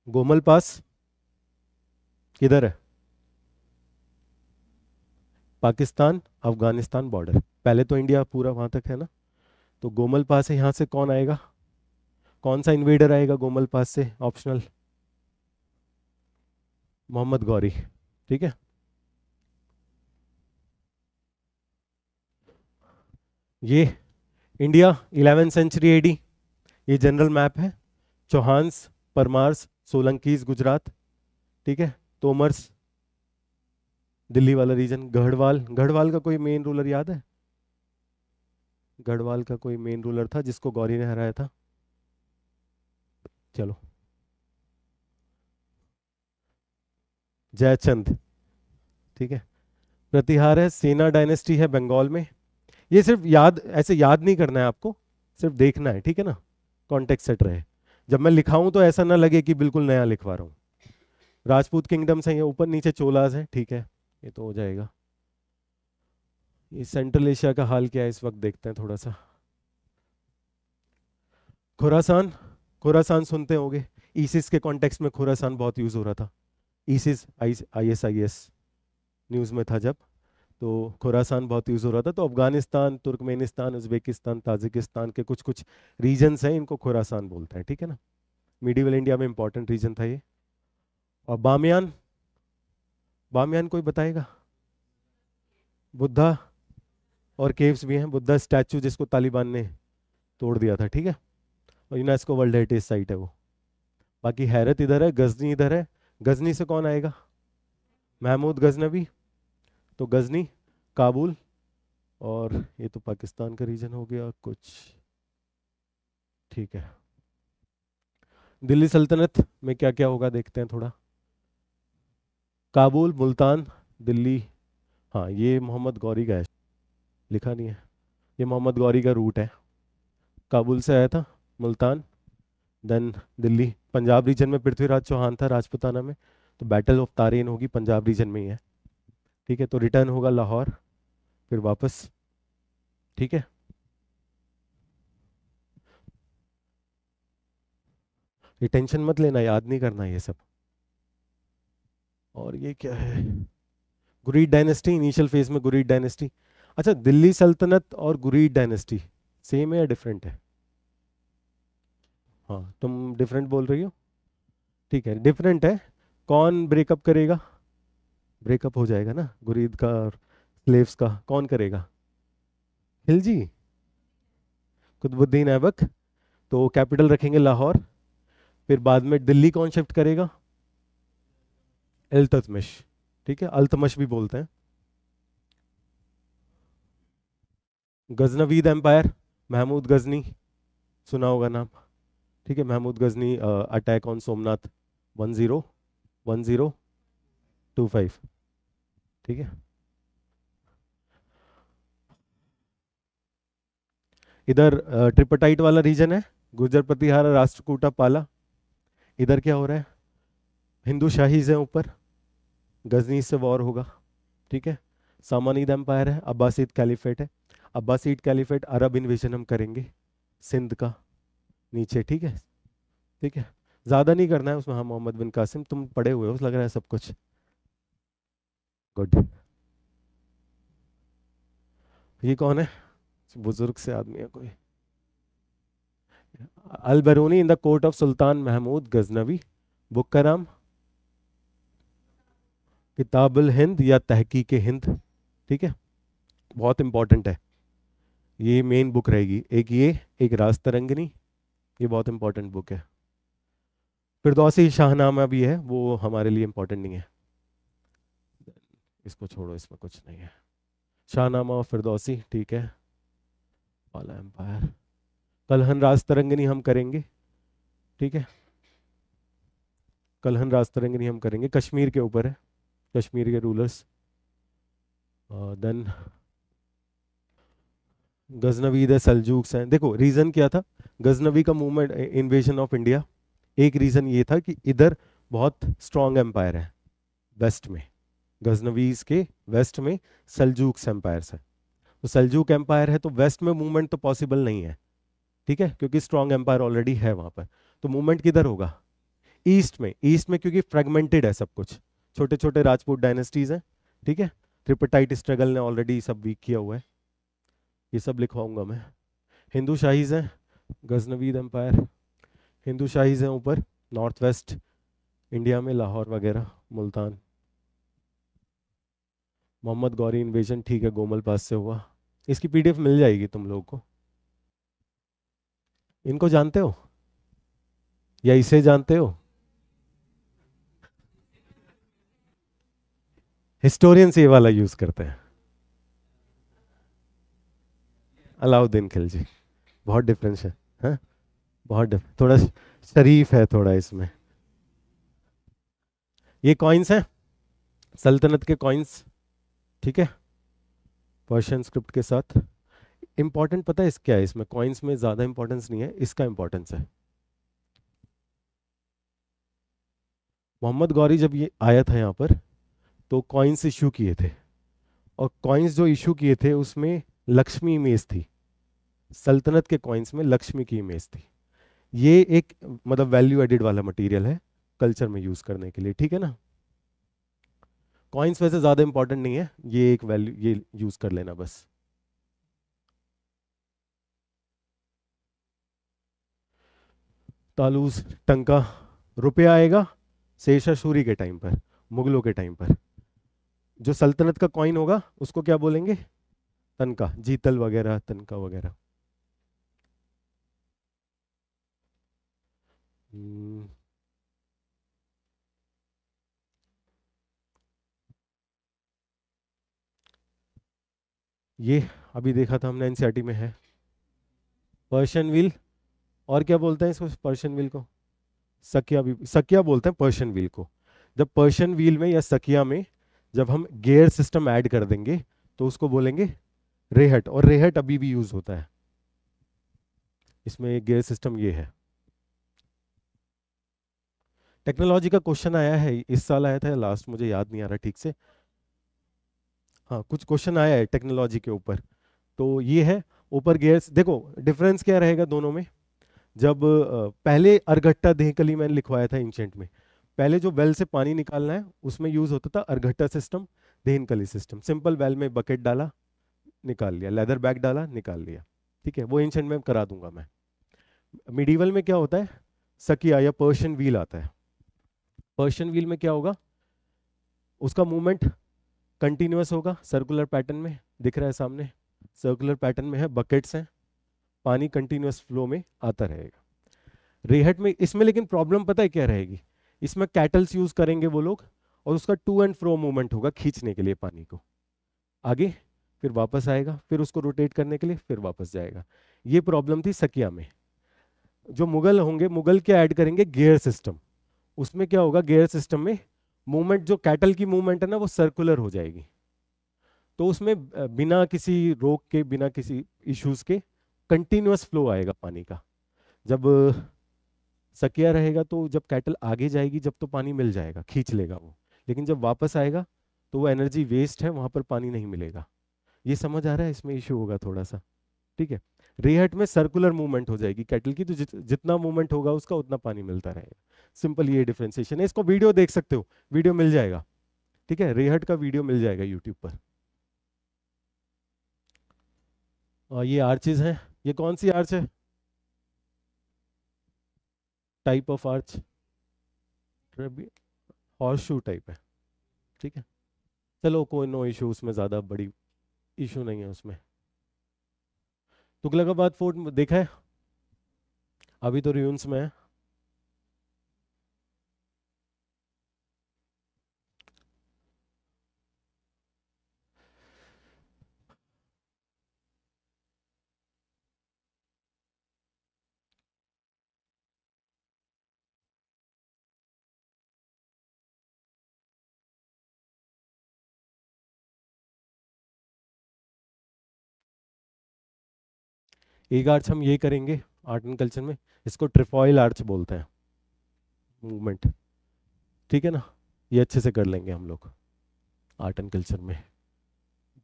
गोमल पास किधर है? पाकिस्तान अफगानिस्तान बॉर्डर। पहले तो इंडिया पूरा वहां तक है ना। तो गोमल पास है, यहाँ से कौन आएगा? कौन सा इन्वेडर आएगा गोमल पास से? ऑप्शनल। मोहम्मद गौरी। ठीक है। ये इंडिया 11 सेंचुरी एडी। ये जनरल मैप है। चौहान्स, परमार्स, सोलंकीज गुजरात। ठीक है। तोमर्स दिल्ली वाला रीजन। गढ़वाल, गढ़वाल का कोई मेन रूलर याद है? गढ़वाल का कोई मेन रूलर था जिसको गौरी ने हराया था? चलो। जयचंद। ठीक है। प्रतिहार है, सेना डायनेस्टी है बंगाल में। ये सिर्फ याद, ऐसे याद नहीं करना है आपको, सिर्फ देखना है, ठीक है ना। कॉन्टेक्स्ट सेट रहे। जब मैं लिखाऊं तो ऐसा ना लगे कि बिल्कुल नया लिखवा रहा हूँ। राजपूत किंगडम्स हैं, ये ऊपर नीचे चोलाज हैं, ठीक है। ये तो हो जाएगा। ये सेंट्रल एशिया का हाल क्या है इस वक्त देखते हैं थोड़ा सा। खुरासान, खुरासान सुनते होंगे। ईसिस के कॉन्टेक्स्ट में खुरासान बहुत यूज हो रहा था। ईसिस ISIS न्यूज़ में था जब, तो खुरासान बहुत यूज हो रहा था। तो अफगानिस्तान, तुर्कमेनिस्तान, उज्बेकिस्तान, ताजिकिस्तान के कुछ कुछ रीजन्स हैं, इनको खुरासान बोलते हैं, ठीक है ना। मिडिवल इंडिया में इंपॉर्टेंट रीजन था ये। और बामियान, बामियान कोई बताएगा? बुद्धा और केव्स भी हैं। बुद्धा स्टैचू जिसको तालिबान ने तोड़ दिया था, ठीक है। और यूनेस्को वर्ल्ड हेरिटेज साइट है वो। बाकी हैरत इधर है, गजनी इधर है। गजनी से कौन आएगा? महमूद गजनवी। तो गजनी, काबुल, और ये तो पाकिस्तान का रीजन हो गया कुछ, ठीक है। दिल्ली सल्तनत में क्या क्या होगा देखते हैं थोड़ा। काबुल, मुल्तान, दिल्ली। हाँ, ये मोहम्मद गौरी का है, लिखा नहीं है। ये मोहम्मद गौरी का रूट है। काबुल से आया था, मुल्तान, देन दिल्ली। पंजाब रीजन में पृथ्वीराज चौहान था राजपुताना में। तो बैटल ऑफ तारेन होगी पंजाब रीजन में ही है, ठीक है। तो रिटर्न होगा लाहौर, फिर वापस, ठीक है। ये टेंशन मत लेना, याद नहीं करना ये सब। और ये क्या है? गुरीद डायनेस्टी, इनिशियल फेज में गुरीद डायनेस्टी। अच्छा, दिल्ली सल्तनत और गुरीद डायनेस्टी सेम है या डिफरेंट है? हाँ, तुम डिफरेंट बोल रही हो, ठीक है, डिफरेंट है। कौन ब्रेकअप करेगा? ब्रेकअप हो जाएगा ना गुरीद का और स्लेव्स का, कौन करेगा? खिलजी, कुतुबुद्दीन ऐबक। तो कैपिटल रखेंगे लाहौर। फिर बाद में दिल्ली कौन शिफ्ट करेगा? इल्तुतमिश, ठीक है, अल्तमश भी बोलते हैं। गजनवीद एम्पायर, महमूद गजनी, सुना होगा नाम, ठीक है। महमूद गजनी, अटैक ऑन सोमनाथ 1025, ठीक है। इधर ट्रिपटाइट वाला रीजन है, गुर्जर प्रतिहार, राष्ट्रकूटा, पाला। इधर क्या हो रहा है? हिंदू शाहीज है ऊपर, गजनी से वॉर होगा, ठीक है। सामानीद एम्पायर है, अब्बासीद कैलिफेट है। अब्बासीद कैलिफेट, अरब इन्वेजन हम करेंगे सिंध का नीचे, ठीक है। ठीक है, ज्यादा नहीं करना है उसमें। हाँ, मोहम्मद बिन कासिम, तुम पढ़े हुए हो लग रहा है सब कुछ, गुड। ये कौन है? बुजुर्ग से आदमी है कोई? Al Biruni in the court of Sultan Mahmud Ghaznavi. Book का नाम? किताबुल हिंद या तहकीक हिंद, ठीक है। बहुत इंपॉर्टेंट है, ये मेन बुक रहेगी। एक ये, एक राज तरंगिनी, ये बहुत इंपॉर्टेंट बुक है। फिरदौसी शाहनामा भी है, वो हमारे लिए इंपॉर्टेंट नहीं है, इसको छोड़ो, इसमें कुछ नहीं है। शाहनामा और फिरदौसी, ठीक है। पाला एम्पायर। कलहन राज तरंगिनी हम करेंगे, ठीक है। कलहन राज तरंगिनी हम करेंगे, कश्मीर के ऊपर है, कश्मीर के रूलर्स। देन गजनवीद है, सल्जूक्स हैं। देखो रीजन क्या था गजनवी का मूवमेंट, इन्वेजन ऑफ इंडिया। एक रीजन ये था कि इधर बहुत स्ट्रांग एम्पायर है वेस्ट में, गजनवीज के वेस्ट में सल्जूक्स एम्पायर्स है। तो सल्जूक एम्पायर है तो वेस्ट में मूवमेंट तो पॉसिबल नहीं है, ठीक है, क्योंकि स्ट्रांग एम्पायर ऑलरेडी है वहां पर। तो मूवमेंट किधर होगा? ईस्ट में क्योंकि फ्रेगमेंटेड है सब कुछ, छोटे छोटे राजपूत डायनेस्टीज हैं, ठीक है। ट्रिपटाइट स्ट्रगल ने ऑलरेडी सब वीक किया हुआ है, ये सब लिखवाऊंगा मैं। हिंदू शाहीज हैं, गजनवीद एम्पायर, हिंदू शाहीज हैं ऊपर नॉर्थ वेस्ट इंडिया में, लाहौर वगैरह, मुल्तान। मोहम्मद गौरी इन्वेजन, ठीक है, गोमल पास से हुआ। इसकी पीडीएफ मिल जाएगी तुम लोगों को। इनको जानते हो या इसे जानते हो? हिस्टोरियंस ये वाला यूज करते हैं, अलाउद्दीन खिलजी। बहुत डिफरेंस है, हाँ? थोड़ा शरीफ है थोड़ा इसमें। ये कॉइन्स हैं, सल्तनत के कॉइन्स, ठीक है, पर्शियन स्क्रिप्ट के साथ। इंपॉर्टेंट पता है इस क्या है, इसमें कॉइन्स में ज़्यादा इंपॉर्टेंस नहीं है, इसका इंपॉर्टेंस है। मोहम्मद गौरी जब ये आया था यहाँ पर तो कॉइन्स इशू किए थे, और कॉइन्स जो इशू किए थे उसमें लक्ष्मी इमेज थी, सल्तनत के कॉइन्स में लक्ष्मी की इमेज थी। ये एक मतलब वैल्यू एडिड वाला मटेरियल है कल्चर में यूज करने के लिए, ठीक है ना। कॉइन्स वैसे ज़्यादा इंपॉर्टेंट नहीं है, ये एक वैल्यू ये यूज कर लेना बस। तालूस, टंका, रुपया आएगा शेषाशूरी के टाइम पर, मुगलों के टाइम पर। जो सल्तनत का कॉइन होगा उसको क्या बोलेंगे? तनका, जीतल वगैरह, तनका वगैरह। हम्म, ये अभी देखा था हमने, एनसीईआरटी में है। पर्शियन व्हील, और क्या बोलते हैं इसको पर्शियन व्हील को? सकिया भी, सकिया बोलते हैं पर्शियन व्हील को। जब पर्शियन व्हील में या सकिया में जब हम गियर सिस्टम ऐड कर देंगे तो उसको बोलेंगे रेहट, और रेहट अभी भी यूज होता है इसमें, एक गियर सिस्टम ये है। टेक्नोलॉजी का क्वेश्चन आया है इस साल, आया था या लास्ट, मुझे याद नहीं आ रहा ठीक से। हाँ कुछ क्वेश्चन आया है टेक्नोलॉजी के ऊपर, तो ये है। ऊपर गियर्स देखो, डिफरेंस क्या रहेगा दोनों में। जब पहले अरघट्टा देहकली मैंने लिखवाया था एंशेंट में, पहले जो वेल से पानी निकालना है उसमें यूज होता था अरघट्टा सिस्टम, देहनकली सिस्टम। सिंपल वेल में बकेट डाला, निकाल लिया, लेदर बैग डाला, निकाल लिया, ठीक है। वो एंशेंट में करा दूंगा मैं। मिडीवल में क्या होता है, सकिया या पर्शियन व्हील आता है। पर्शियन व्हील में क्या होगा, उसका मूवमेंट कंटिन्यूअस होगा, सर्कुलर पैटर्न में दिख रहा है सामने, सर्कुलर पैटर्न में है, बकेट्स हैं, पानी कंटिन्यूअस फ्लो में आता रहेगा। रेहट में, इसमें लेकिन प्रॉब्लम पता है क्या रहेगी, इसमें कैटल्स यूज करेंगे वो लोग, और उसका टू एंड फ्रो मूवमेंट होगा खींचने के लिए पानी को, आगे फिर वापस आएगा, फिर उसको रोटेट करने के लिए फिर वापस जाएगा। ये प्रॉब्लम थी सकिया में। जो मुगल होंगे, मुगल क्या ऐड करेंगे, गियर सिस्टम। उसमें क्या होगा, गियर सिस्टम में मूवमेंट, जो कैटल की मूवमेंट है ना वो सर्कुलर हो जाएगी, तो उसमें बिना किसी रोक के, बिना किसी इश्यूज के कंटिन्यूअस फ्लो आएगा पानी का। जब सकिया रहेगा तो जब कैटल आगे जाएगी जब तो पानी मिल जाएगा, खींच लेगा वो, लेकिन जब वापस आएगा तो वो एनर्जी वेस्ट है, वहां पर पानी नहीं मिलेगा। ये समझ आ रहा है, इसमें इशू होगा थोड़ा सा, ठीक है। रेहट में सर्कुलर मूवमेंट हो जाएगी कैटल की, तो जितना मूवमेंट होगा उसका उतना पानी मिलता रहेगा। सिंपल ये डिफरेंशिएशन है, इसको वीडियो देख सकते हो, वीडियो मिल जाएगा, ठीक है, रेहट का वीडियो मिल जाएगा यूट्यूब पर। और ये आर्चेज हैं, ये कौन सी आर्च है, type of arch, horse shoe type है, ठीक है। चलो कोई नो इशू, उसमें ज़्यादा बड़ी इशू नहीं है उसमें। तुगलकाबाद फोर्ट देखा है, अभी तो रियून्स में है। एक आर्च हम ये करेंगे आर्ट एंड कल्चर में, इसको ट्रिफॉइल आर्च बोलते हैं, मूवमेंट, ठीक है ना। ये अच्छे से कर लेंगे हम लोग आर्ट एंड कल्चर में।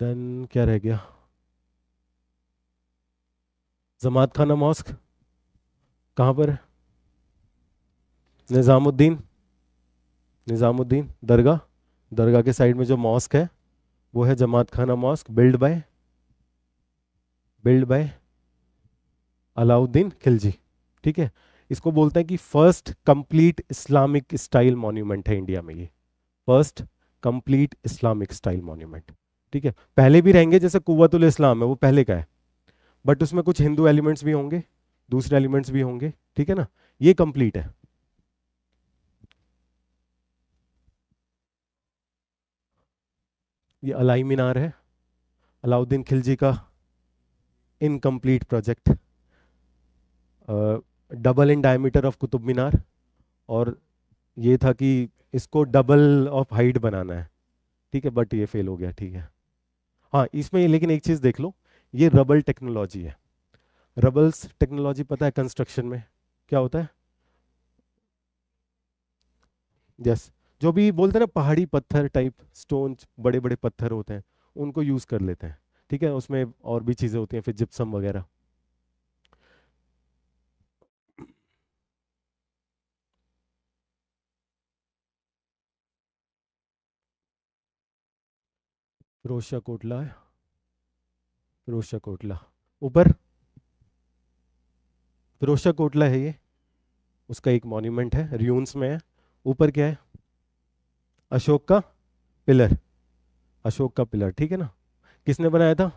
देन क्या रह गया, जमात खाना मॉस्क कहाँ पर है, निज़ामुद्दीन, निज़ामुद्दीन दरगाह, दरगाह के साइड में जो मॉस्क है वो है Jamat Khana mosque, build by Alauddin Khilji. ठीक है, इसको बोलते हैं कि first complete Islamic style monument है इंडिया में ये, first complete Islamic style monument. ठीक है, पहले भी रहेंगे जैसे कुव्वतुल इस्लाम है वो पहले का है, बट उसमें कुछ हिंदू एलिमेंट्स भी होंगे, दूसरे एलिमेंट्स भी होंगे। ठीक है ना, ये कंप्लीट है। ये अलाई मीनार है, अलाउद्दीन खिलजी का incomplete project, double in diameter of Qutub Minar, और ये था कि इसको डबल ऑफ हाइट बनाना है। ठीक है, बट ये फेल हो गया। ठीक है, हाँ इसमें लेकिन एक चीज़ देख लो, ये रबल टेक्नोलॉजी है। रबल्स टेक्नोलॉजी पता है कंस्ट्रक्शन में क्या होता है? यस, जो भी बोलते हैं ना पहाड़ी पत्थर टाइप स्टोन, बड़े बड़े पत्थर होते हैं उनको यूज़ कर लेते हैं। ठीक है, उसमें और भी चीज़ें होती हैं, फिर जिप्सम वगैरह। फिरोज शाह कोटला है, फिरोज शाह कोटला ऊपर, फिरोज शाह कोटला है ये, उसका एक मॉन्यूमेंट है, रियून्स में है। ऊपर क्या है? अशोक का पिलर, अशोक का पिलर। ठीक है ना, किसने बनाया था?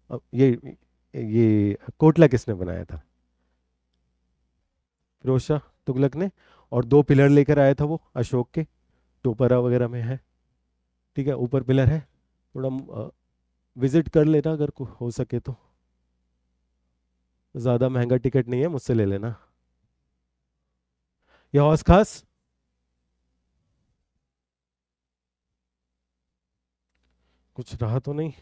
अब ये कोटला किसने बनाया था? फिरोज शाह तुगलक ने, और दो पिलर लेकर आया था वो अशोक के, टोपरा वगैरह में है। ठीक है, ऊपर पिलर है, थोड़ा विजिट कर लेना अगर हो सके तो, ज़्यादा महंगा टिकट नहीं है, मुझसे ले लेना। ये हौस खास, कुछ रहा तो नहीं?